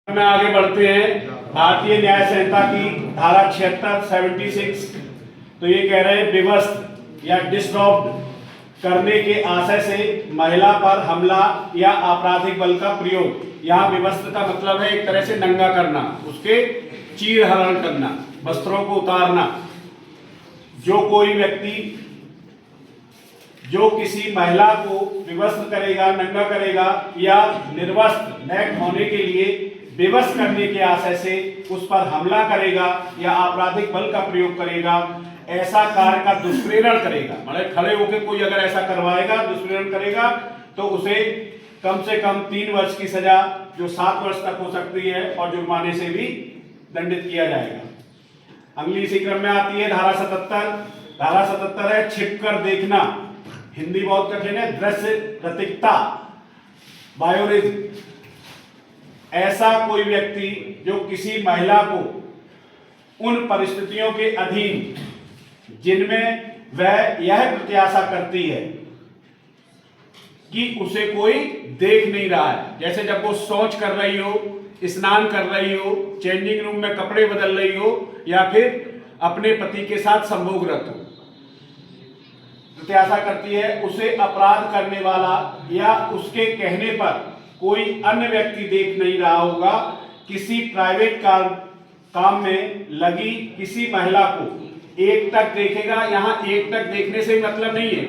में आगे बढ़ते हैं। भारतीय न्याय संहिता की धारा 76 तो ये कह रहे हैं विवस्त्र या डिस्टर्ब करने के आशय से महिला पर हमला या आपराधिक बल का प्रयोग। यहाँ विवस्त्र का मतलब है एक तरह से नंगा करना, उसके चीर हरण करना, वस्त्रों को उतारना। जो कोई व्यक्ति जो किसी महिला को विवस्त्र करेगा, नंगा करेगा या निर्वस्त्र नग्न होने के लिए विवश करने के आशय से उस पर हमला करेगा या आपराधिक बल का प्रयोग करेगा, ऐसा कार्य का दुष्प्रेरण करेगा, मतलब खड़े होकर कोई अगर ऐसा करवाएगा, दुष्प्रेरण करेगा, तो उसे कम से कम 3 वर्ष की सजा जो 7 वर्ष तक हो सकती है और जुर्माने से भी दंडित किया जाएगा। अगली इसी क्रम में आती है धारा 77। धारा 77 है छिपकर देखना। हिंदी बहुत कठिन है। दृश्य प्रतीकता, बायोरिज्म। ऐसा कोई व्यक्ति जो किसी महिला को उन परिस्थितियों के अधीन जिनमें वह यह प्रत्याशा करती है कि उसे कोई देख नहीं रहा है, जैसे जब वो शौच कर रही हो, स्नान कर रही हो, चेंजिंग रूम में कपड़े बदल रही हो या फिर अपने पति के साथ संभोगरत हो, प्रत्याशा करती है, उसे अपराध करने वाला या उसके कहने पर कोई अन्य व्यक्ति देख नहीं रहा होगा, किसी प्राइवेट काम में लगी किसी महिला को एक टक देखेगा। यहाँ एक टक देखने से मतलब नहीं है,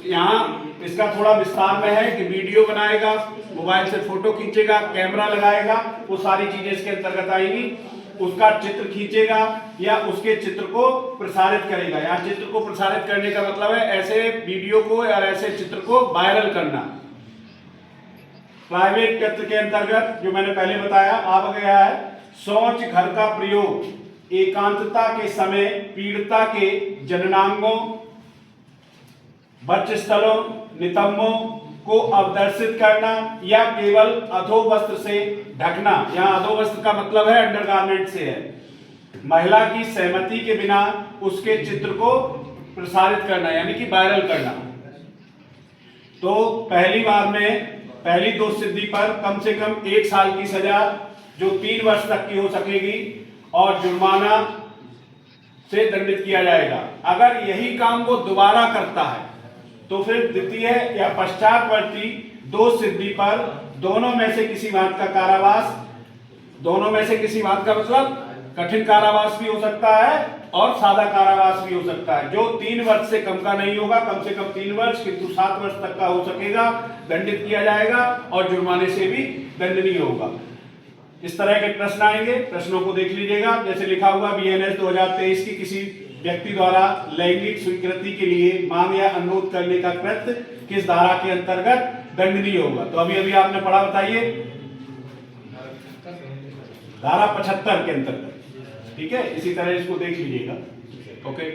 यहाँ इसका थोड़ा विस्तार में है कि वीडियो बनाएगा, मोबाइल से फोटो खींचेगा, कैमरा लगाएगा, वो सारी चीजें इसके अंतर्गत आएगी। उसका चित्र खींचेगा या उसके चित्र को प्रसारित करेगा। यहाँ चित्र को प्रसारित करने का मतलब है ऐसे वीडियो को या ऐसे चित्र को वायरल करना। प्राइवेट कृत्य के अंतर्गत जो मैंने पहले बताया आ गया है शौच घर का प्रयोग एकांतता के समय पीड़िता के जननांगों, वक्षस्थलों, नितंबों को अवदर्शित करना या केवल अधोवस्त्र से ढकना। यहाँ अधोवस्त्र का मतलब है अंडरगारमेंट से है। महिला की सहमति के बिना उसके चित्र को प्रसारित करना यानी कि वायरल करना। तो पहली बार में पहली दोष सिद्धि पर कम से कम 1 साल की सजा जो 3 वर्ष तक की हो सकेगी और जुर्माना से दंडित किया जाएगा। अगर यही काम वो दोबारा करता है तो फिर द्वितीय या पश्चातवर्ती दोष सिद्धि पर दोनों में से किसी बात का कारावास, दोनों में से किसी बात का मतलब कठिन कारावास भी हो सकता है और सादा कारावास भी हो सकता है, जो 3 वर्ष से कम का नहीं होगा, कम से कम 3 वर्ष किंतु 7 वर्ष तक का हो सकेगा, दंडित किया जाएगा और जुर्माने से भी दंडनीय होगा। इस तरह के प्रश्न आएंगे, प्रश्नों को देख लीजिएगा। जैसे लिखा हुआ बीएनएस 2023 की किसी व्यक्ति द्वारा लैंगिक स्वीकृति के लिए मांग या अनुरोध करने का कृत्य किस धारा के अंतर्गत दंडनीय होगा? तो अभी अभी आपने पढ़ा, बताइए। धारा 75 के अंतर्गत। ठीक है, इसी तरह इसको देख लीजिएगा। ओके।